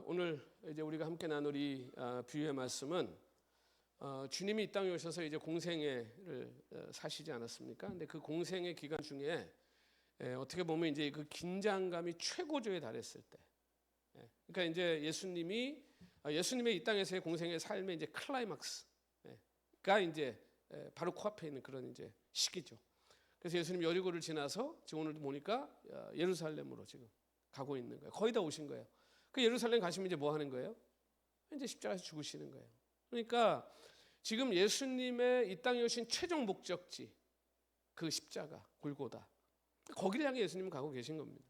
오늘 이제 우리가 함께 나눌 이 비유의 말씀은 주님이 이 땅에 오셔서 이제 공생애를 사시지 않았습니까? 근데 그 공생애 기간 중에 어떻게 보면 이제 그 긴장감이 최고조에 달했을 때, 그러니까 이제 예수님의 이 땅에서의 공생의 삶의 이제 클라이막스가 이제 바로 코앞에 있는 그런 이제 시기죠. 그래서 예수님 여리고를 지나서 지금 오늘도 보니까 예루살렘으로 지금 가고 있는 거예요. 거의 다 오신 거예요. 그 예루살렘 가시면 이제 뭐 하는 거예요? 이제 십자가에서 죽으시는 거예요. 그러니까 지금 예수님의 이 땅에 오신 최종 목적지, 그 십자가, 골고다, 거기를 향해 예수님은 가고 계신 겁니다.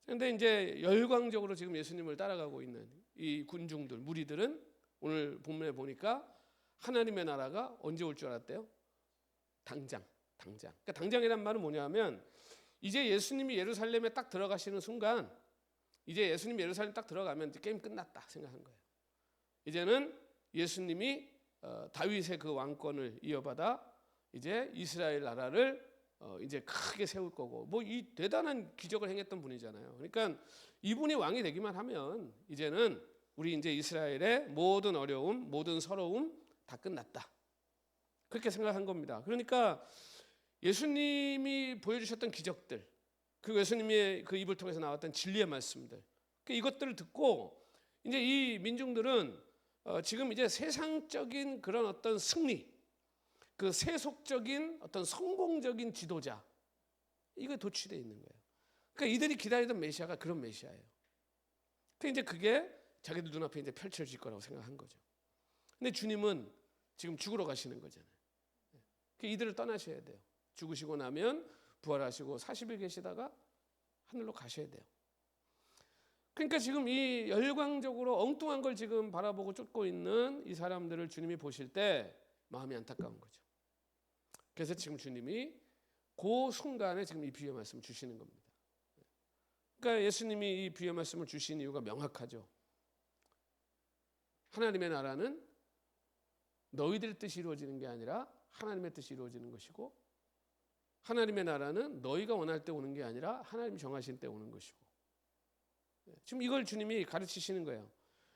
그런데 이제 열광적으로 지금 예수님을 따라가고 있는 이 군중들, 무리들은 오늘 본문에 보니까 하나님의 나라가 언제 올 줄 알았대요? 당장. 그러니까 당장이란 말은 뭐냐면 이제 예수님이 예루살렘에 딱 들어가시는 순간, 이제 예수님이 예루살렘 딱 들어가면 이제 게임 끝났다 생각한 거예요. 이제는 예수님이 다윗의 그 왕권을 이어받아 이제 이스라엘 나라를 이제 크게 세울 거고, 뭐 이 대단한 기적을 행했던 분이잖아요. 그러니까 이분이 왕이 되기만 하면 이제는 우리 이제 이스라엘의 모든 어려움, 모든 서러움 다 끝났다, 그렇게 생각한 겁니다. 그러니까 예수님이 보여주셨던 기적들, 그 예수님의 그 입을 통해서 나왔던 진리의 말씀들, 이것들을 듣고 이제 이 민중들은 지금 이제 세상적인 그런 어떤 승리, 그 세속적인 어떤 성공적인 지도자, 이거 도취되어 있는 거예요. 그러니까 이들이 기다리던 메시아가 그런 메시아예요. 이제 그게 자기들 눈앞에 이제 펼쳐질 거라고 생각한 거죠. 근데 주님은 지금 죽으러 가시는 거잖아요. 이들을 떠나셔야 돼요. 죽으시고 나면 부활하시고 40일 계시다가 하늘로 가셔야 돼요. 그러니까 지금 이 열광적으로 엉뚱한 걸 지금 바라보고 쫓고 있는 이 사람들을 주님이 보실 때 마음이 안타까운 거죠. 그래서 지금 주님이 그 순간에 지금 이 비유의 말씀을 주시는 겁니다. 그러니까 예수님이 이 비유의 말씀을 주신 이유가 명확하죠. 하나님의 나라는 너희들 뜻이 이루어지는 게 아니라 하나님의 뜻이 이루어지는 것이고, 하나님의 나라는 너희가 원할 때 오는 게 아니라 하나님이 정하신 때 오는 것이고, 지금 이걸 주님이 가르치시는 거예요.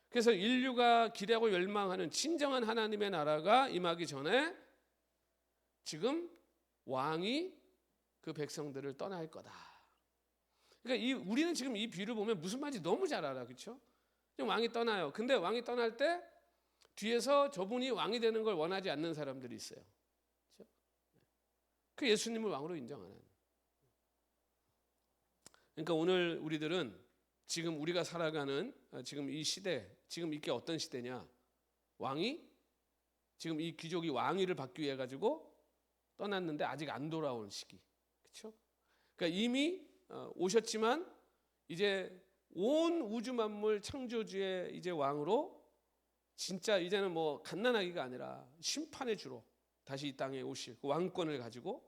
그래서 인류가 기대하고 열망하는 진정한 하나님의 나라가 임하기 전에 지금 왕이 그 백성들을 떠날 거다. 그러니까 우리는 지금 이 비유를 보면 무슨 말인지 너무 잘 알아, 그렇죠? 왕이 떠나요. 근데 왕이 떠날 때 뒤에서 저분이 왕이 되는 걸 원하지 않는 사람들이 있어요. 그렇죠? 그 예수님을 왕으로 인정 안 하는. 그러니까 오늘 우리들은 지금 우리가 살아가는 지금 이 시대, 지금 이게 어떤 시대냐? 왕이 지금 이 귀족이 왕위를 받기 위해 가지고 떠났는데 아직 안 돌아온 시기, 그렇죠? 그러니까 이미 오셨지만 이제 온 우주 만물 창조주의 이제 왕으로 진짜 이제는 뭐 갓난아기가 아니라 심판의 주로 다시 이 땅에 오실 그 왕권을 가지고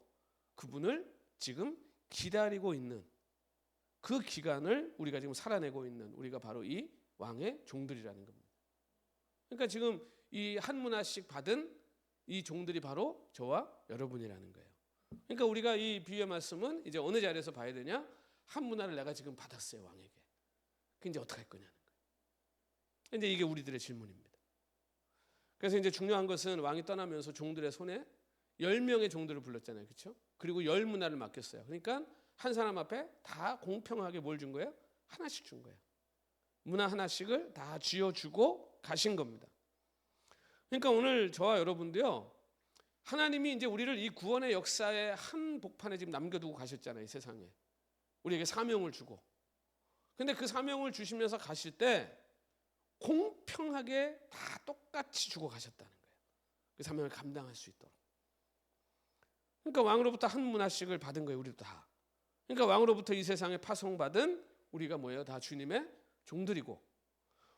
그분을 지금 기다리고 있는 그 기간을 우리가 지금 살아내고 있는 우리가 바로 이 왕의 종들이라는 겁니다. 그러니까 지금 이 한 문화씩 받은 이 종들이 바로 저와 여러분이라는 거예요. 그러니까 우리가 이 비유의 말씀은 이제 어느 자리에서 봐야 되냐? 한 문화를 내가 지금 받았어요, 왕에게. 그 이제 어떻게 할 거냐는 거예요. 이제 이게 우리들의 질문입니다. 그래서 이제 중요한 것은 왕이 떠나면서 종들의 손에 10명의 종들을 불렀잖아요, 그렇죠? 그리고 10문화를 맡겼어요. 그러니까 한 사람 앞에 다 공평하게 뭘 준 거예요? 하나씩 준 거예요. 문화 하나씩을 다 쥐어주고 가신 겁니다. 그러니까 오늘 저와 여러분도요, 하나님이 이제 우리를 이 구원의 역사의 한 복판에 지금 남겨두고 가셨잖아요, 이 세상에. 우리에게 사명을 주고. 근데 그 사명을 주시면서 가실 때 공평하게 다 똑같이 주고 가셨다는 거예요. 그 사명을 감당할 수 있도록. 그러니까 왕으로부터 한 문화씩을 받은 거예요, 우리도 다. 그러니까 왕으로부터 이 세상에 파송받은 우리가 뭐예요? 다 주님의 종들이고,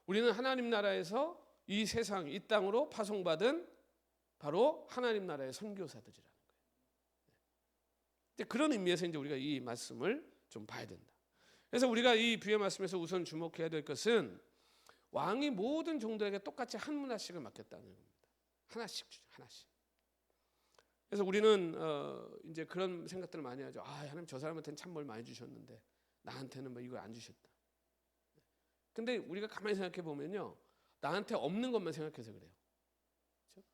우리는 하나님 나라에서 이 세상, 이 땅으로 파송받은 바로 하나님 나라의 선교사들이라는 거예요. 그런 의미에서 이제 우리가 이 말씀을 좀 봐야 된다. 그래서 우리가 이 비유의 말씀에서 우선 주목해야 될 것은 왕이 모든 종들에게 똑같이 한 문화씩을 맡겼다는 겁니다. 하나씩 주죠, 하나씩. 그래서 우리는 이제 그런 생각들을 많이 하죠. 하나님 저 사람한테는 참 뭘 많이 주셨는데 나한테는 뭐 이걸 안 주셨다. 근데 우리가 가만히 생각해 보면요, 나한테 없는 것만 생각해서 그래요. 그렇죠?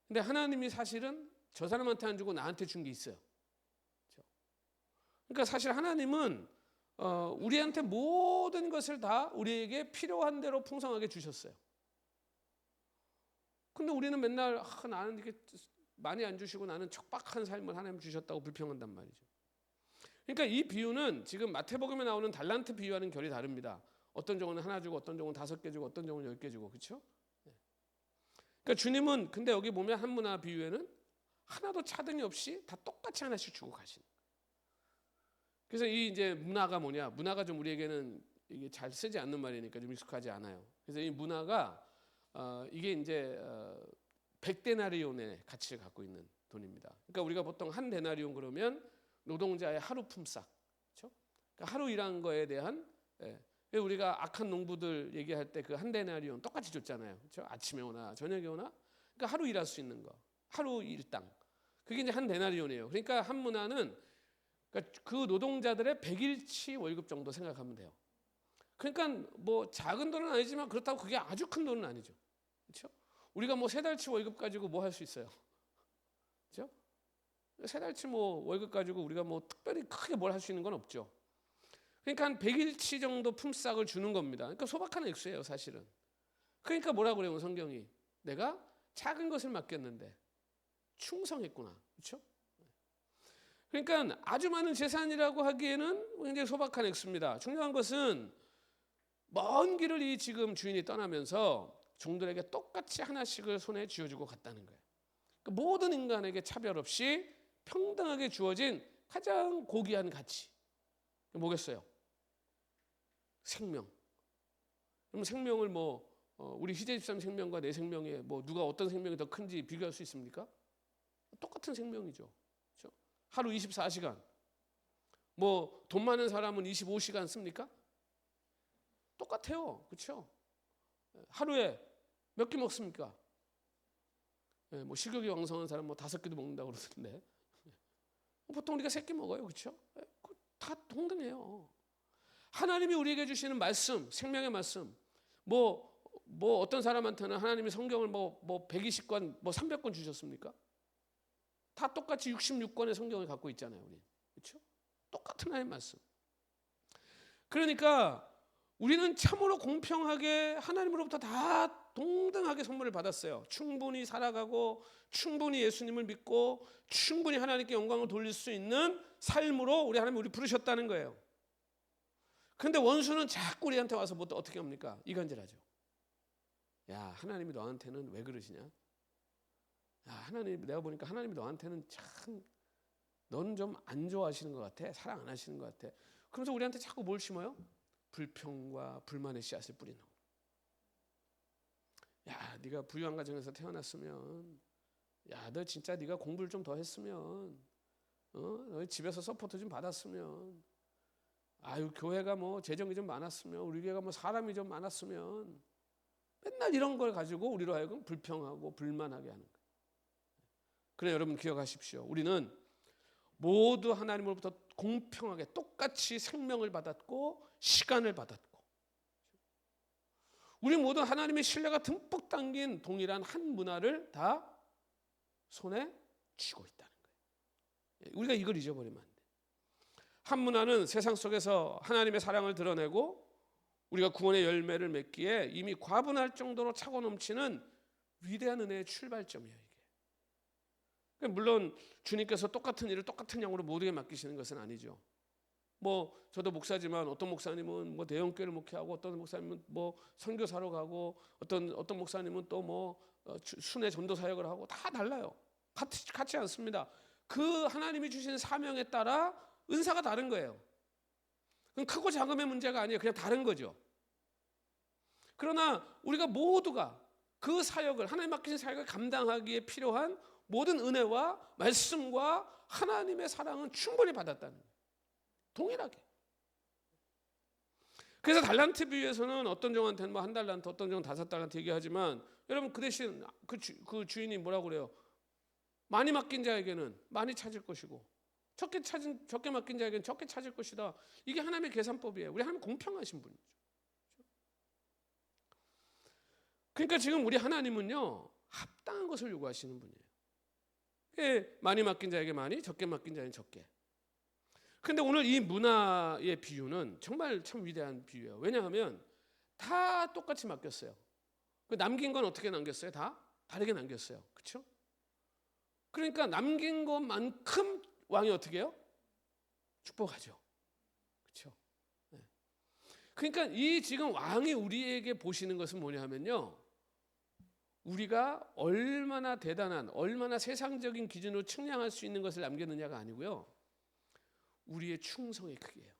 근데 하나님이 사실은 저 사람한테 안 주고 나한테 준 게 있어요. 그렇죠? 그러니까 사실 하나님은 우리한테 모든 것을 다 우리에게 필요한 대로 풍성하게 주셨어요. 근데 우리는 맨날 나는 이게 많이 안 주시고 나는 척박한 삶을 하나님 주셨다고 불평한단 말이죠. 그러니까 이 비유는 지금 마태복음에 나오는 달란트 비유와는 결이 다릅니다. 어떤 종은 하나 주고 어떤 종은 5개 주고 어떤 종은 10개 주고, 그렇죠? 그러니까 주님은 근데 여기 보면 한 문화 비유에는 하나도 차등이 없이 다 똑같이 하나씩 주고 가시는. 그래서 이 이제 문화가 뭐냐? 문화가 좀 우리에게는 이게 잘 쓰지 않는 말이니까 좀 익숙하지 않아요. 그래서 이 문화가 이게 이제 100데나리온의 가치를 갖고 있는 돈입니다. 그러니까 우리가 보통 한 데나리온 그러면 노동자의 하루 품삯, 그렇죠? 그러니까 하루 일한 거에 대한, 우리가 악한 농부들 얘기할 때 그 한 데나리온 똑같이 줬잖아요, 그렇죠? 아침에 오나 저녁에 오나, 그러니까 하루 일할 수 있는 거, 하루 일당, 그게 이제 한 데나리온이에요. 그러니까 한 문화는 그러니까 그 노동자들의 100일치 월급 정도 생각하면 돼요. 그러니까 뭐 작은 돈은 아니지만 그렇다고 그게 아주 큰 돈은 아니죠, 그렇죠? 우리가 뭐 3달치 월급 가지고 뭐 할 수 있어요, 그렇죠? 3달치 뭐 월급 가지고 우리가 뭐 특별히 크게 뭘 할 수 있는 건 없죠. 그러니까 한 100일치 정도 품삯을 주는 겁니다. 그러니까 소박한 액수예요, 사실은. 그러니까 뭐라고 그래요, 성경이? 내가 작은 것을 맡겼는데 충성했구나, 그렇죠? 그러니까 아주 많은 재산이라고 하기에는 굉장히 소박한 액수입니다. 중요한 것은 먼 길을 이 지금 주인이 떠나면서 종들에게 똑같이 하나씩을 손에 쥐어주고 갔다는 거예요. 그러니까 모든 인간에게 차별 없이 평등하게 주어진 가장 고귀한 가치, 뭐겠어요? 생명. 그럼 생명을 뭐 우리 희재 집사님 생명과 내 생명에 뭐 누가 어떤 생명이 더 큰지 비교할 수 있습니까? 똑같은 생명이죠, 그렇죠? 하루 24시간. 뭐 돈 많은 사람은 25시간 씁니까? 똑같아요, 그렇죠? 하루에 몇 끼 먹습니까? 뭐 식욕이 왕성한 사람 뭐 5끼도 먹는다고 그러던데, 보통 우리가 3끼 먹어요, 그렇죠? 다 동등해요. 하나님이 우리에게 주시는 말씀, 생명의 말씀, 뭐 어떤 사람한테는 하나님이 성경을 뭐 120권, 뭐 300권 주셨습니까? 다 똑같이 66권의 성경을 갖고 있잖아요, 우리, 그렇죠? 똑같은 하나님의 말씀. 그러니까 우리는 참으로 공평하게 하나님으로부터 다 동등하게 선물을 받았어요. 충분히 살아가고 충분히 예수님을 믿고 충분히 하나님께 영광을 돌릴 수 있는 삶으로 우리 하나님이 우리 부르셨다는 거예요. 그런데 원수는 자꾸 우리한테 와서 뭐 어떻게 합니까? 이간질하죠. 야, 하나님이 너한테는 왜 그러시냐? 야, 하나님, 내가 보니까 하나님이 너한테는 참 너는 좀 안 좋아하시는 것 같아. 사랑 안 하시는 것 같아. 그러면서 우리한테 자꾸 뭘 심어요? 불평과 불만의 씨앗을 뿌리는 거예요. 야, 네가 부유한 가정에서 태어났으면, 야, 너 진짜 네가 공부를 좀 더 했으면, 너 집에서 서포트 좀 받았으면, 아유, 교회가 뭐 재정이 좀 많았으면, 우리 교회가 뭐 사람이 좀 많았으면, 맨날 이런 걸 가지고 우리로 하여금 불평하고 불만하게 하는 거예요. 그래, 여러분 기억하십시오. 우리는 모두 하나님으로부터 공평하게 똑같이 생명을 받았고 시간을 받았고, 우리 모두 하나님의 신뢰가 듬뿍 담긴 동일한 한 문화를 다 손에 쥐고 있다는 거예요. 우리가 이걸 잊어버리면 안 돼요. 한 문화는 세상 속에서 하나님의 사랑을 드러내고 우리가 구원의 열매를 맺기에 이미 과분할 정도로 차고 넘치는 위대한 은혜의 출발점이에요, 이게. 물론 주님께서 똑같은 일을 똑같은 양으로 모두에게 맡기시는 것은 아니죠. 뭐 저도 목사지만 어떤 목사님은 뭐 대형교회를 목회하고 어떤 목사님은 뭐 선교사로 가고 어떤 목사님은 또 뭐 순회 전도 사역을 하고 다 달라요. 같지 않습니다. 그 하나님이 주신 사명에 따라 은사가 다른 거예요. 그건 크고 작음의 문제가 아니에요. 그냥 다른 거죠. 그러나 우리가 모두가 그 사역을, 하나님 맡기신 사역을 감당하기에 필요한 모든 은혜와 말씀과 하나님의 사랑은 충분히 받았다는 거예요. 동일하게. 그래서 달란트 비유에서는 어떤 종한테는 뭐 1달란트, 어떤 종은 5달란트 얘기하지만, 여러분 그 대신 그 주인이 뭐라고 그래요? 많이 맡긴 자에게는 많이 찾을 것이고 적게 맡긴 자에게는 적게 찾을 것이다. 이게 하나님의 계산법이에요. 우리 하나님 공평하신 분이죠. 그러니까 지금 우리 하나님은요, 합당한 것을 요구하시는 분이에요. 많이 맡긴 자에게 많이, 적게 맡긴 자에게 적게. 근데 오늘 이 문화의 비유는 정말 참 위대한 비유예요. 왜냐하면 다 똑같이 맡겼어요. 남긴 건 어떻게 남겼어요? 다 다르게 남겼어요. 그렇죠? 그러니까 남긴 것만큼 왕이 어떻게 해요? 축복하죠. 그렇죠? 네. 그러니까 이 지금 왕이 우리에게 보시는 것은 뭐냐 하면요, 우리가 얼마나 대단한, 얼마나 세상적인 기준으로 측량할 수 있는 것을 남겼느냐가 아니고요, 우리의 충성의 크기예요.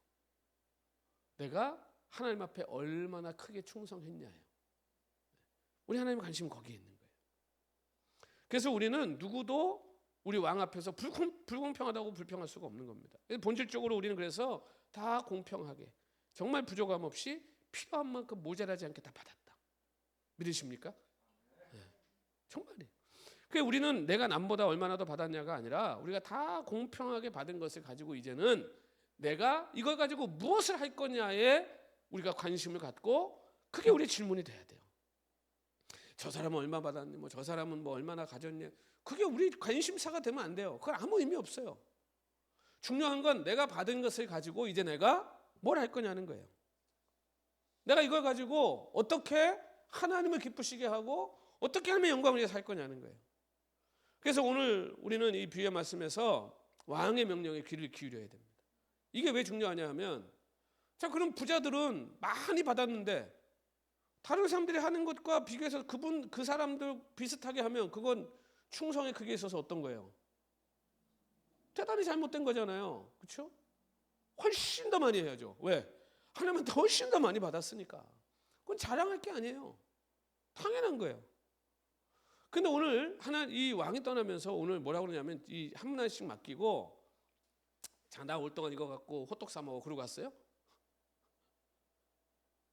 내가 하나님 앞에 얼마나 크게 충성했냐예요. 우리 하나님 관심은 거기에 있는 거예요. 그래서 우리는 누구도 우리 왕 앞에서 불공평하다고 불평할 수가 없는 겁니다. 본질적으로 우리는 그래서 다 공평하게, 정말 부족함 없이 필요한 만큼 모자라지 않게 다 받았다. 믿으십니까? 네. 정말이에요. 그래서 우리는 내가 남보다 얼마나 더 받았냐가 아니라 우리가 다 공평하게 받은 것을 가지고 이제는 내가 이걸 가지고 무엇을 할 거냐에 우리가 관심을 갖고, 그게 우리의 질문이 돼야 돼요. 저 사람은 얼마 받았니? 뭐 저 사람은 뭐 얼마나 가졌니? 그게 우리 관심사가 되면 안 돼요. 그건 아무 의미 없어요. 중요한 건 내가 받은 것을 가지고 이제 내가 뭘 할 거냐는 거예요. 내가 이걸 가지고 어떻게 하나님을 기쁘시게 하고 어떻게 하면 영광을 위해 살 거냐는 거예요. 그래서 오늘 우리는 이 비유의 말씀에서 왕의 명령에 귀를 기울여야 됩니다. 이게 왜 중요하냐 하면, 자, 그럼 부자들은 많이 받았는데 다른 사람들이 하는 것과 비교해서 그 사람들 비슷하게 하면 그건 충성의 크기에 있어서 어떤 거예요? 대단히 잘못된 거잖아요. 그렇죠? 훨씬 더 많이 해야죠. 왜? 하나님한테 훨씬 더 많이 받았으니까. 그건 자랑할 게 아니에요. 당연한 거예요. 근데 오늘 이 왕이 떠나면서 오늘 뭐라고 그러냐면, 이 한 문화씩 맡기고, 자, 나 올 동안 이거 갖고 호떡 사 먹어, 그러고 갔어요?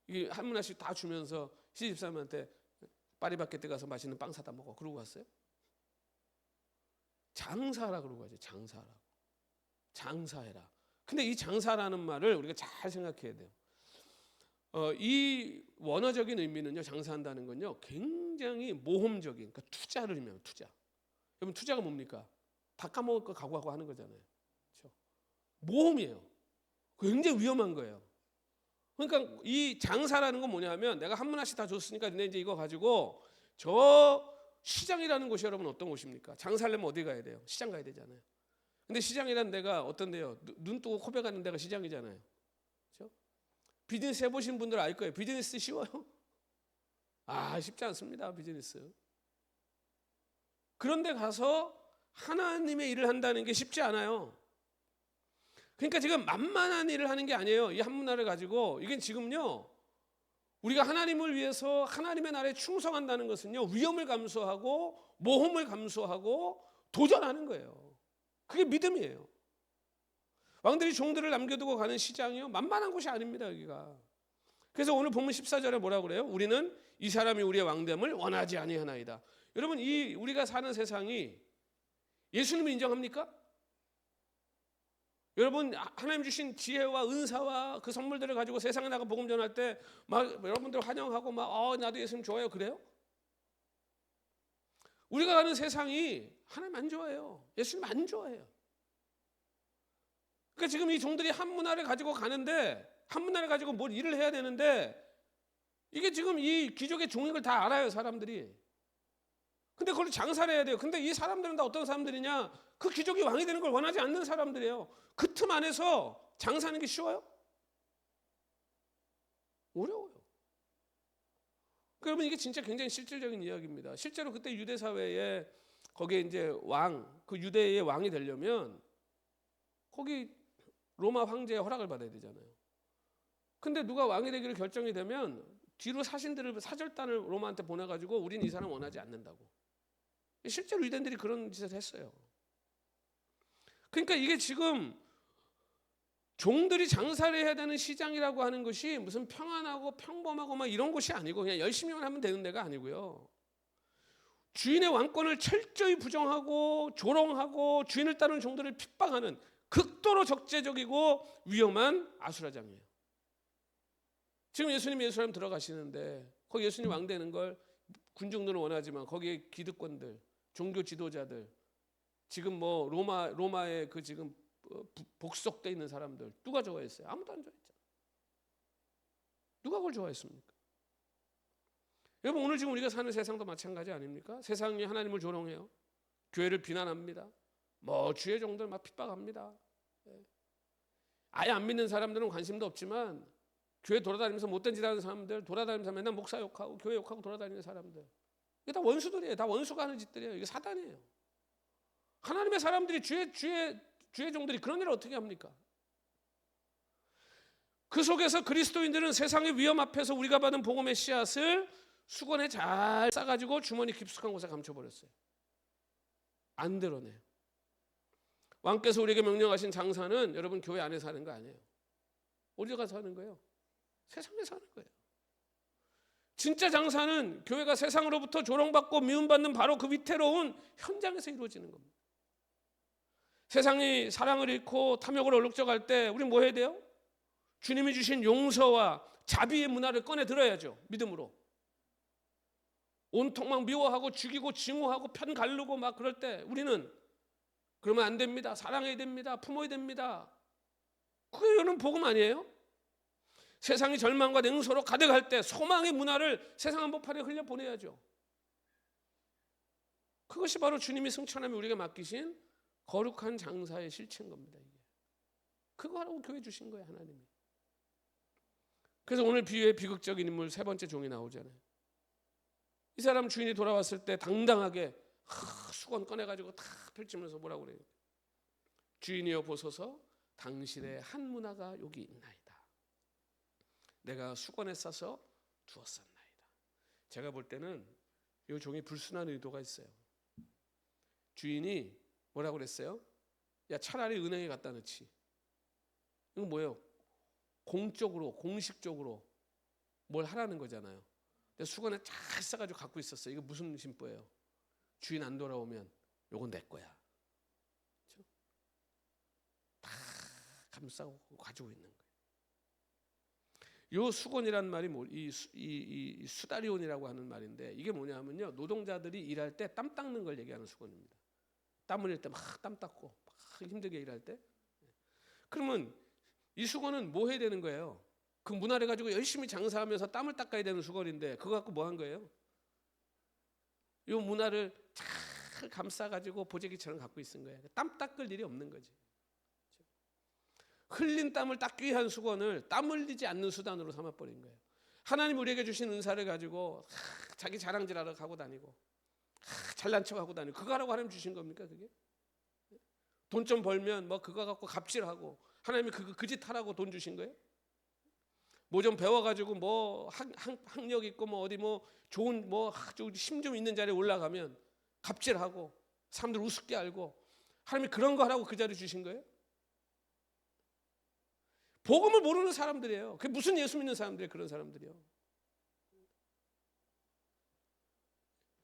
이게 한 문화씩 다 주면서 시집사람한테 파리바게뜨 가서 맛있는 빵 사다 먹어, 그러고 갔어요? 장사라 그러고 가죠. 장사라고. 장사해라. 근데 이 장사라는 말을 우리가 잘 생각해야 돼요. 이 원어적인 의미는요, 장사한다는 건요, 굉장히 모험적인, 그러니까 투자를 의미해요. 투자. 여러분, 투자가 뭡니까? 다 까먹을 거 각오하고 하는 거잖아요. 그렇죠? 모험이에요. 굉장히 위험한 거예요. 그러니까 이 장사라는 건 뭐냐면, 내가 한 문화씩 다 줬으니까 내 이제 이거 가지고 저 시장이라는 곳이 여러분 어떤 곳입니까? 장사하려면 어디 가야 돼요? 시장 가야 되잖아요. 근데 시장이라는 데가 어떤 데요? 눈 뜨고 코베 가는 데가 시장이잖아요. 그렇죠? 비즈니스 해보신 분들 알 거예요. 비즈니스 쉬워요? 쉽지 않습니다. 비즈니스. 그런데 가서 하나님의 일을 한다는 게 쉽지 않아요. 그러니까 지금 만만한 일을 하는 게 아니에요. 이 한 문화를 가지고. 이게 지금요, 우리가 하나님을 위해서 하나님의 나라에 충성한다는 것은요, 위험을 감수하고 모험을 감수하고 도전하는 거예요. 그게 믿음이에요. 왕들이 종들을 남겨두고 가는 시장이요, 만만한 곳이 아닙니다, 여기가. 그래서 오늘 본문 14절에 뭐라고 그래요? 우리는 이 사람이 우리의 왕됨을 원하지 아니하나이다. 여러분, 이 우리가 사는 세상이 예수님을 인정합니까? 여러분, 하나님 주신 지혜와 은사와 그 선물들을 가지고 세상에 나가 복음 전할 때 막 여러분들 환영하고 막 나도 예수님 좋아요, 그래요? 우리가 가는 세상이 하나님 안 좋아해요. 예수님 안 좋아해요. 그러니까 지금 이 종들이 한 문화를 가지고 가는데, 한 문화를 가지고 뭘 일을 해야 되는데, 이게 지금 이 귀족의 종인 걸 다 알아요, 사람들이. 근데 그걸 장사를 해야 돼요. 근데 이 사람들은 다 어떤 사람들이냐? 그 귀족이 왕이 되는 걸 원하지 않는 사람들이에요. 그 틈 안에서 장사하는 게 쉬워요? 어려워요. 그러면 이게 진짜 굉장히 실질적인 이야기입니다. 실제로 그때 유대 사회에 거기에 이제 그 유대의 왕이 되려면 거기 로마 황제의 허락을 받아야 되잖아요. 근데 누가 왕이 되기를 결정이 되면 뒤로 사절단을 로마한테 보내가지고 우린 이 사람 원하지 않는다고. 실제로 유대인들이 그런 짓을 했어요. 그러니까 이게 지금 종들이 장사를 해야 되는 시장이라고 하는 것이 무슨 평안하고 평범하고 막 이런 곳이 아니고 그냥 열심히만 하면 되는 데가 아니고요. 주인의 왕권을 철저히 부정하고 조롱하고 주인을 따르는 종들을 핍박하는 극도로 적재적이고 위험한 아수라장이에요. 지금 예수님이 예루살렘 들어가시는데 거기 예수님 왕 되는 걸 군중들은 원하지만 거기에 기득권들, 종교 지도자들, 지금 뭐 로마의 그 지금 복속돼 있는 사람들 누가 좋아했어요? 아무도 안 좋아했잖아. 누가 그걸 좋아했습니까? 여러분, 오늘 지금 우리가 사는 세상도 마찬가지 아닙니까? 세상이 하나님을 조롱해요. 교회를 비난합니다. 뭐 주의 종들 막 핍박합니다. 아예 안 믿는 사람들은 관심도 없지만 교회 돌아다니면서 못된 짓 하는 사람들, 돌아다니면서 맨날 목사 욕하고 교회 욕하고 돌아다니는 사람들, 이게 다 원수들이에요. 다 원수가 하는 짓들이에요. 이게 사단이에요. 하나님의 사람들이 주의 종들이 그런 일을 어떻게 합니까? 그 속에서 그리스도인들은 세상의 위험 앞에서 우리가 받은 복음의 씨앗을 수건에 잘 싸가지고 주머니 깊숙한 곳에 감춰버렸어요. 안 드러내요. 왕께서 우리에게 명령하신 장사는 여러분 교회 안에서 하는 거 아니에요. 어디 가서 하는 거예요? 세상에서 하는 거예요. 진짜 장사는 교회가 세상으로부터 조롱받고 미움받는 바로 그 위태로운 현장에서 이루어지는 겁니다. 세상이 사랑을 잃고 탐욕을 얼룩져갈 때 우리 뭐 해야 돼요? 주님이 주신 용서와 자비의 문화를 꺼내 들어야죠. 믿음으로. 온통 막 미워하고 죽이고 증오하고 편 가르고 막 그럴 때 우리는 그러면 안 됩니다. 사랑해야 됩니다. 품어야 됩니다. 그게 여러분 복음 아니에요? 세상이 절망과 냉소로 가득할 때 소망의 문화를 세상 한복판에 흘려보내야죠. 그것이 바로 주님이 승천하며 우리에게 맡기신 거룩한 장사의 실체인 겁니다. 이게. 그거 하라고 교회 주신 거예요, 하나님이. 그래서 오늘 비유의 비극적인 인물 세 번째 종이 나오잖아요. 이 사람 주인이 돌아왔을 때 당당하게 수건 꺼내가지고 다 펼치면서 뭐라고 그래요? 주인이여 보소서, 당신의 한 문화가 여기 있나이다. 내가 수건에 싸서 두었었나이다. 제가 볼 때는 이 종이 불순한 의도가 있어요. 주인이 뭐라고 그랬어요? 야, 차라리 은행에 갖다 넣지. 이건 뭐예요? 공적으로, 공식적으로 뭘 하라는 거잖아요. 근데 수건에 잘 싸가지고 갖고 있었어요. 이거 무슨 심보예요? 주인 안 돌아오면 요건 내 거야. 그렇죠? 다 감싸고 가지고 있는 거예요. 요 수건이란 말이 이 수다리온이라고 하는 말인데 이게 뭐냐면요, 노동자들이 일할 때 땀 닦는 걸 얘기하는 수건입니다. 땀 흘릴 때 막 땀 닦고 막 힘들게 일할 때. 그러면 이 수건은 뭐 해야 되는 거예요? 그 문화를 가지고 열심히 장사하면서 땀을 닦아야 되는 수건인데 그거 갖고 뭐 한 거예요? 이 문화를 잘 감싸가지고 보재기처럼 갖고 있은 거예요. 땀 닦을 일이 없는 거지. 흘린 땀을 닦기 위한 수건을 땀 흘리지 않는 수단으로 삼아버린 거예요. 하나님 우리에게 주신 은사를 가지고 자기 자랑질하러 가고 다니고 잘난 척하고 다니고 그거 하라고 하나님 주신 겁니까? 그게? 돈 좀 벌면 뭐 그거 갖고 갑질하고 하나님이 그 짓 하라고 돈 주신 거예요? 뭐 좀 배워가지고 뭐 학력 있고 뭐 어디 뭐 좋은 뭐 힘 좀 있는 자리에 올라가면 갑질하고 사람들 우습게 알고 하나님이 그런 거 하라고 그 자리 주신 거예요? 복음을 모르는 사람들이에요. 그게 무슨 예수 믿는 사람들이에요? 그런 사람들이요.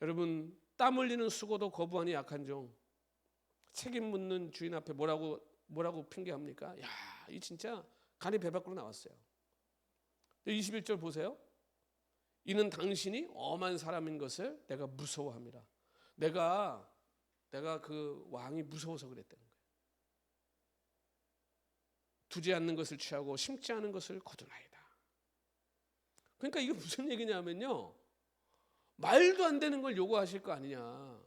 여러분, 땀 흘리는 수고도 거부하니 약한 종, 책임 묻는 주인 앞에 뭐라고 핑계합니까? 야, 이 진짜 간이 배 밖으로 나왔어요. 21절 보세요. 이는 당신이 엄한 사람인 것을 내가 무서워합니다. 내가 그 왕이 무서워서 그랬다는 거예요. 두지 않는 것을 취하고 심지 않은 것을 거두나이다. 그러니까 이게 무슨 얘기냐면요, 말도 안 되는 걸 요구하실 거 아니냐.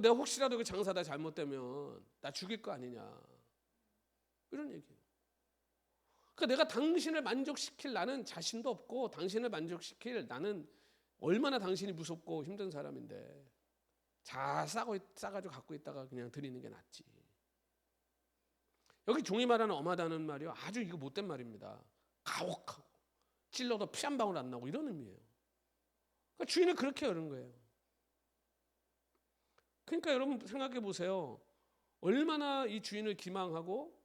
내가 혹시라도 그 장사다 잘못되면 나 죽일 거 아니냐, 이런 얘기예요. 그러니까 내가 당신을 만족시킬 나는 자신도 없고 당신을 만족시킬 나는 얼마나 당신이 무섭고 힘든 사람인데 잘 싸가지고 갖고 있다가 그냥 드리는 게 낫지. 여기 종이 말하는 엄하다는 말이요, 아주 이거 못된 말입니다. 가혹하고 찔러도 피 한 방울 안 나고 이런 의미예요. 그러니까 주인은 그렇게 여는 거예요. 그러니까 여러분 생각해 보세요. 얼마나 이 주인을 기망하고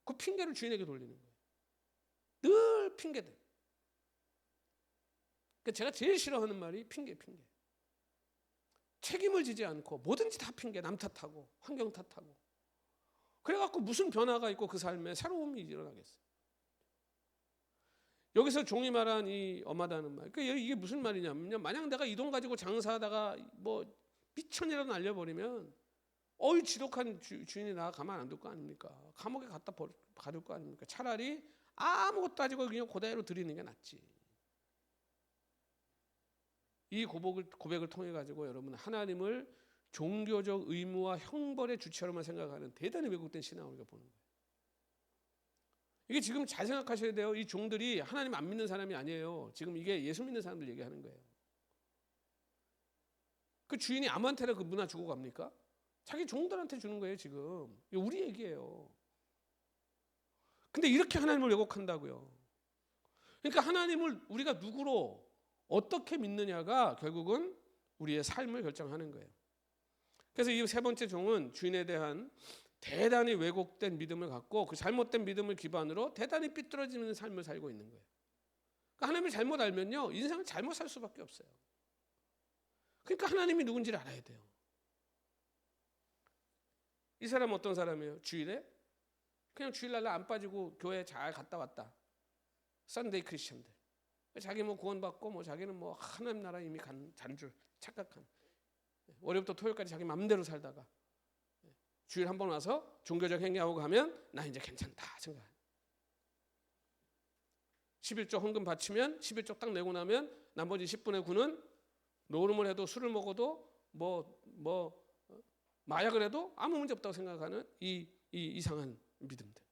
그 핑계를 주인에게 돌리는 거예요. 늘 핑계들. 그러니까 제가 제일 싫어하는 말이 핑계. 책임을 지지 않고 뭐든지 다 핑계, 남 탓하고 환경 탓하고. 그래갖고 무슨 변화가 있고 그 삶에 새로움이 일어나겠어요. 여기서 종이 말한 이 엄하다는 말, 그러니까 이게 무슨 말이냐면요, 만약 내가 이 돈 가지고 장사하다가 뭐 미천이라도 날려버리면 어이 지독한 주인이 나 가만 안 둘 거 아닙니까? 감옥에 갖다 가둘 거 아닙니까? 차라리 아무것도 가지고 그냥 그대로 드리는 게 낫지. 이 고백을 통해 가지고 여러분, 하나님을 종교적 의무와 형벌의 주체로만 생각하는 대단히 왜곡된 신앙을 우리가 보는 거예요. 이게 지금 잘 생각하셔야 돼요. 이 종들이 하나님 안 믿는 사람이 아니에요. 지금 이게 예수 믿는 사람들 얘기하는 거예요. 그 주인이 아무한테나 그 문화 주고 갑니까? 자기 종들한테 주는 거예요. 지금 이게 우리 얘기예요. 근데 이렇게 하나님을 왜곡한다고요. 그러니까 하나님을 우리가 누구로 어떻게 믿느냐가 결국은 우리의 삶을 결정하는 거예요. 그래서 이 세 번째 종은 주인에 대한 대단히 왜곡된 믿음을 갖고 그 잘못된 믿음을 기반으로 대단히 삐뚤어지는 삶을 살고 있는 거예요. 그러니까 하나님을 잘못 알면요, 인생을 잘못 살 수밖에 없어요. 그러니까 하나님이 누군지를 알아야 돼요. 이 사람은 어떤 사람이에요? 주일에 그냥 주일날 안 빠지고 교회 잘 갔다 왔다. 썬데이 크리스천들. 자기 뭐 구원받고 뭐 자기는 뭐 하나님 나라 이미 잔 줄 착각한. 월요일부터 토요일까지 자기 맘대로 살다가 주일 한 번 와서 종교적 행위하고 가면 나 이제 괜찮다 생각. 11조 헌금 바치면 11조 딱 내고 나면 나머지 10분의 9는 노름을 해도 술을 먹어도 뭐 마약을 해도 아무 문제 없다고 생각하는 이 이상한 믿음들.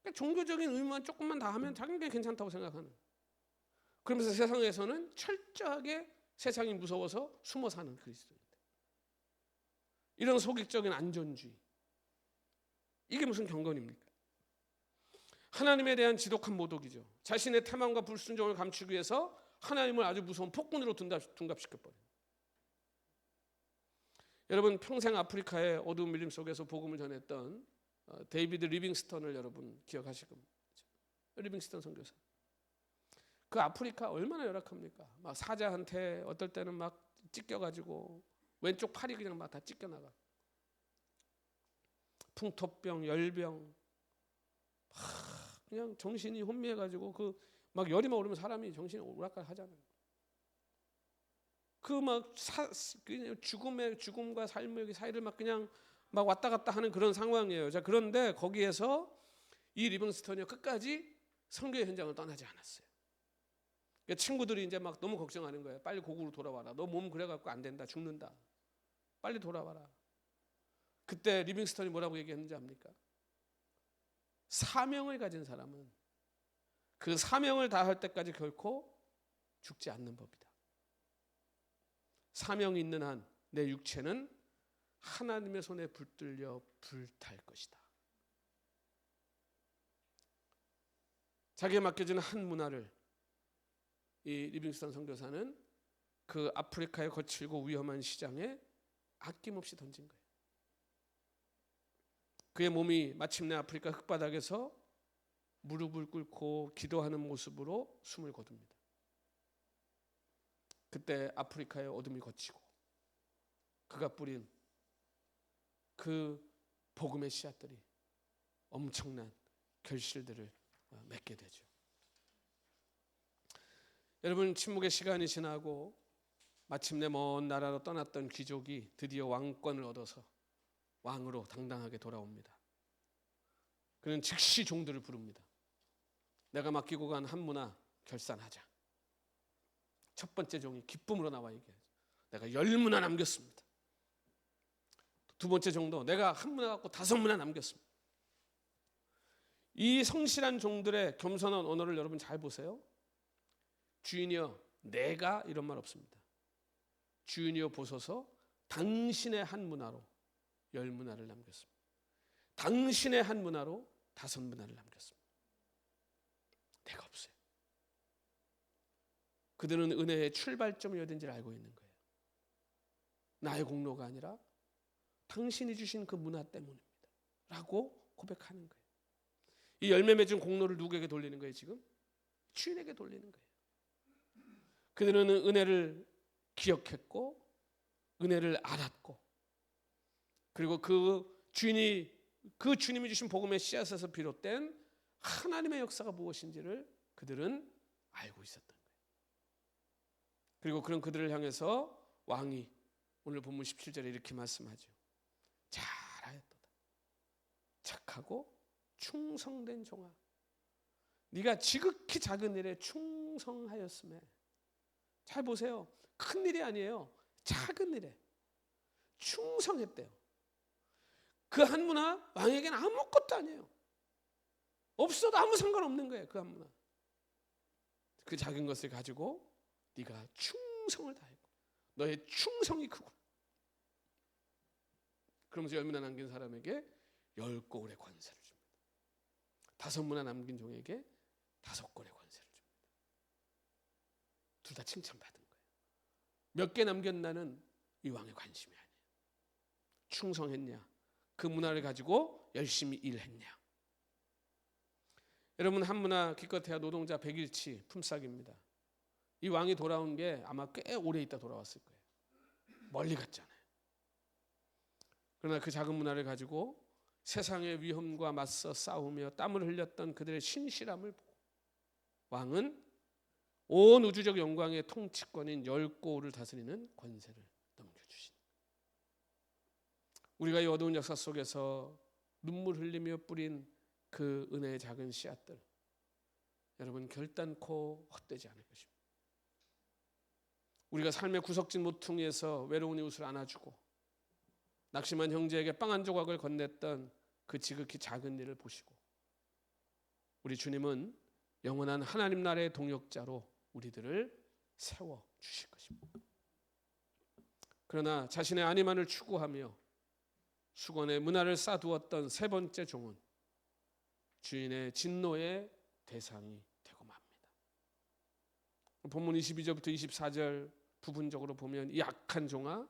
그러니까 종교적인 의무만 조금만 다 하면 자기는 괜찮다고 생각하는. 그러면서 세상에서는 철저하게 세상이 무서워서 숨어 사는 그리스도인들. 이런 소극적인 안전주의. 이게 무슨 경건입니까? 하나님에 대한 지독한 모독이죠. 자신의 태만과 불순종을 감추기 위해서 하나님을 아주 무서운 폭군으로 둔갑시켜버려요. 여러분, 평생 아프리카의 어두운 밀림 속에서 복음을 전했던 데이비드 리빙스턴을 여러분 기억하실 겁니다. 리빙스턴 선교사. 그 아프리카 얼마나 열악합니까? 막 사자한테 어떨 때는 막 찢겨가지고 왼쪽 팔이 그냥 막 다 찢겨나가. 풍토병, 열병, 그냥 정신이 혼미해가지고 그 막 열이만 오르면 사람이 정신이 오락가락하잖아요. 그 막 죽음과 삶의 사이를 막 그냥 막 왔다 갔다 하는 그런 상황이에요. 자, 그런데 거기에서 이 리빙스턴이 끝까지 선교의 현장을 떠나지 않았어요. 그러니까 친구들이 이제 막 너무 걱정하는 거예요. 빨리 고국으로 돌아와라. 너 몸 그래갖고 안 된다. 죽는다. 빨리 돌아와라. 그때 리빙스턴이 뭐라고 얘기했는지 압니까? 사명을 가진 사람은 그 사명을 다할 때까지 결코 죽지 않는 법이다. 사명이 있는 한 내 육체는 하나님의 손에 붙들려 불탈 것이다. 자기에 맡겨진 한 문화를 이 리빙스턴 선교사는 그 아프리카의 거칠고 위험한 시장에 아낌없이 던진 거예요. 그의 몸이 마침내 아프리카 흙바닥에서 무릎을 꿇고 기도하는 모습으로 숨을 거둡니다. 그때 아프리카의 어둠이 걷히고 그가 뿌린 그 복음의 씨앗들이 엄청난 결실들을 맺게 되죠. 여러분, 침묵의 시간이 지나고 마침내 먼 나라로 떠났던 귀족이 드디어 왕권을 얻어서 왕으로 당당하게 돌아옵니다. 그는 즉시 종들을 부릅니다. 내가 맡기고 간 한 문화 결산하자. 첫 번째 종이 기쁨으로 나와 얘기하죠. 내가 10문화 남겼습니다. 두 번째 종도 내가 한 문화 갖고 5문화 남겼습니다. 이 성실한 종들의 겸손한 언어를 여러분 잘 보세요. 주인이여 내가 이런 말 없습니다. 주인이여 보소서 당신의 한 문화로 10문화를 남겼습니다. 당신의 한 문화로 5문화를 남겼습니다. 내가 없어요. 그들은 은혜의 출발점이 어딘지를 알고 있는 거예요. 나의 공로가 아니라 당신이 주신 그 문화 때문입니다. 라고 고백하는 거예요. 이 열매 맺은 공로를 누구에게 돌리는 거예요 지금? 주인에게 돌리는 거예요. 그들은 은혜를 기억했고 은혜를 알았고 그리고 그 주님이 주신 복음의 씨앗에서 비롯된 하나님의 역사가 무엇인지를 그들은 알고 있었던 거예요. 그리고 그런 그들을 향해서 왕이 오늘 본문 17절에 이렇게 말씀하죠. 잘하였도다. 착하고 충성된 종아, 네가 지극히 작은 일에 충성하였음에. 잘 보세요. 큰 일이 아니에요. 작은 일에 충성했대요. 그 한 문화 왕에게는 아무것도 아니에요. 없어도 아무 상관없는 거예요. 그 한 문화. 그 작은 것을 가지고 네가 충성을 다했고 너의 충성이 크구나. 그러면서 10문화 남긴 사람에게 10고울의 관세를 줍니다. 5문화 남긴 종에게 5고울의 관세를 줍니다. 둘 다 칭찬받은 거예요. 몇 개 남겼나는 이 왕의 관심이 아니에요. 충성했냐, 그 문화를 가지고 열심히 일했냐. 여러분, 한 문화 기껏해야 노동자 100일치 품삯입니다. 이 왕이 돌아온 게 아마 꽤 오래 있다 돌아왔을 거예요. 멀리 갔잖아요. 그러나 그 작은 문화를 가지고 세상의 위험과 맞서 싸우며 땀을 흘렸던 그들의 신실함을 보고 왕은 온 우주적 영광의 통치권인 10고울을 다스리는 권세를 넘겨주신. 우리가 이 어두운 역사 속에서 눈물 흘리며 뿌린 그 은혜의 작은 씨앗들, 여러분 결단코 헛되지 않을 것입니다. 우리가 삶의 구석진 모퉁이에서 외로운 이웃을 안아주고 낙심한 형제에게 빵 한 조각을 건넸던 그 지극히 작은 일을 보시고 우리 주님은 영원한 하나님 나라의 동역자로 우리들을 세워주실 것입니다. 그러나 자신의 안위만을 추구하며 수건에 문화를 쌓아두었던 세 번째 종은 주인의 진노의 대상이 되고 맙니다. 본문 22절부터 24절 부분적으로 보면 이 악한 종아,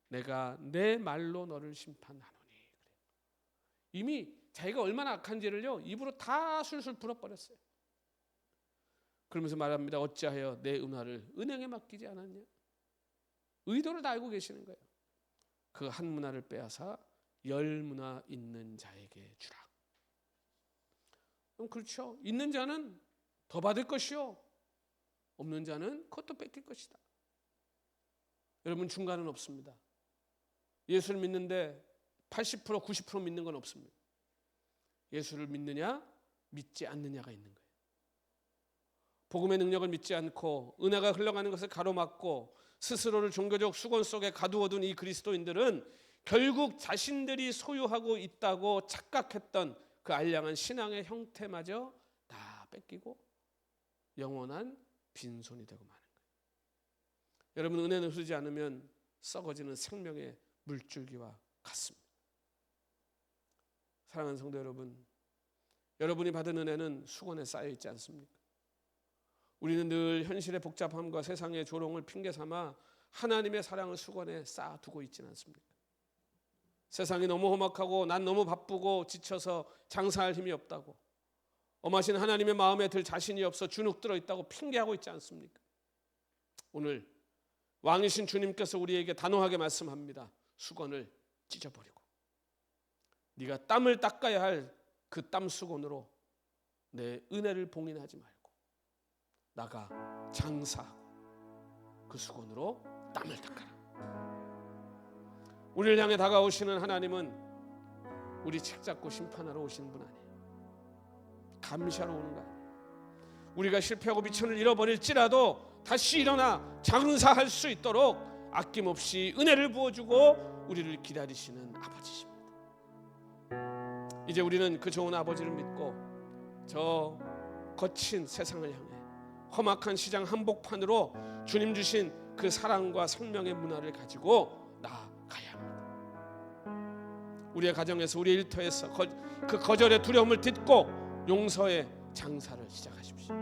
내가 내 말로 너를 심판하노니. 이미 자기가 얼마나 악한지를요 입으로 다 술술 불어버렸어요. 그러면서 말합니다. 어찌하여 내 은화를 은행에 맡기지 않았냐. 의도를 다 알고 계시는 거예요. 그 한 문화를 빼앗아 10문화 있는 자에게 주라. 그럼 그렇죠. 있는 자는 더 받을 것이요, 없는 자는 그것도 뺏길 것이다. 여러분, 중간은 없습니다. 예수를 믿는데 80% 90% 믿는 건 없습니다. 예수를 믿느냐 믿지 않느냐가 있는 거예요. 복음의 능력을 믿지 않고 은혜가 흘러가는 것을 가로막고 스스로를 종교적 수건 속에 가두어둔 이 그리스도인들은 결국 자신들이 소유하고 있다고 착각했던 그 알량한 신앙의 형태마저 다 뺏기고 영원한 빈손이 되고 마는 거예요. 여러분, 은혜는 흐르지 않으면 썩어지는 생명의 물줄기와 같습니다. 사랑하는 성도 여러분, 여러분이 받은 은혜는 수건에 쌓여 있지 않습니까? 우리는 늘 현실의 복잡함과 세상의 조롱을 핑계 삼아 하나님의 사랑을 수건에 쌓아두고 있지는 않습니까? 세상이 너무 험악하고 난 너무 바쁘고 지쳐서 장사할 힘이 없다고, 엄하신 하나님의 마음에 들 자신이 없어 주눅 들어 있다고 핑계하고 있지 않습니까? 오늘 왕이신 주님께서 우리에게 단호하게 말씀합니다. 수건을 찢어버리고 네가 땀을 닦아야 할 그 땀 수건으로 내 은혜를 봉인하지 말고 나가 장사하고 그 수건으로 땀을 닦아라. 우리를 향해 다가오시는 하나님은 우리 책 잡고 심판하러 오시는 분 아니에요. 감시하러 오는 거 아니에요. 우리가 실패하고 미천을 잃어버릴지라도 다시 일어나 장사할 수 있도록 아낌없이 은혜를 부어주고 우리를 기다리시는 아버지십니다. 이제 우리는 그 좋은 아버지를 믿고 저 거친 세상을 향해 험악한 시장 한복판으로 주님 주신 그 사랑과 생명의 문화를 가지고 나아가야 합니다. 우리의 가정에서, 우리의 일터에서 그 거절의 두려움을 딛고 용서의 장사를 시작하십시오.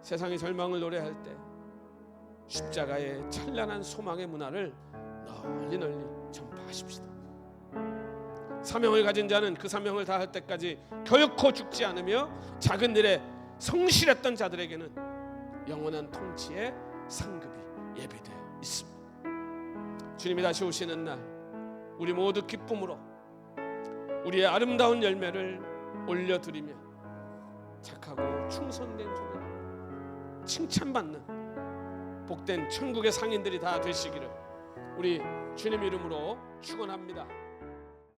세상의 절망을 노래할 때 십자가의 찬란한 소망의 문화를 널리 널리 전파하십시다. 사명을 가진 자는 그 사명을 다할 때까지 결코 죽지 않으며 작은 일에 성실했던 자들에게는 영원한 통치의 상급이 예비되어 있습니다. 주님이 다시 오시는 날 우리 모두 기쁨으로 우리의 아름다운 열매를 올려드리며 착하고 충성된 종이라 칭찬받는 복된 천국의 상인들이 다 되시기를 우리 주님 이름으로 축원합니다.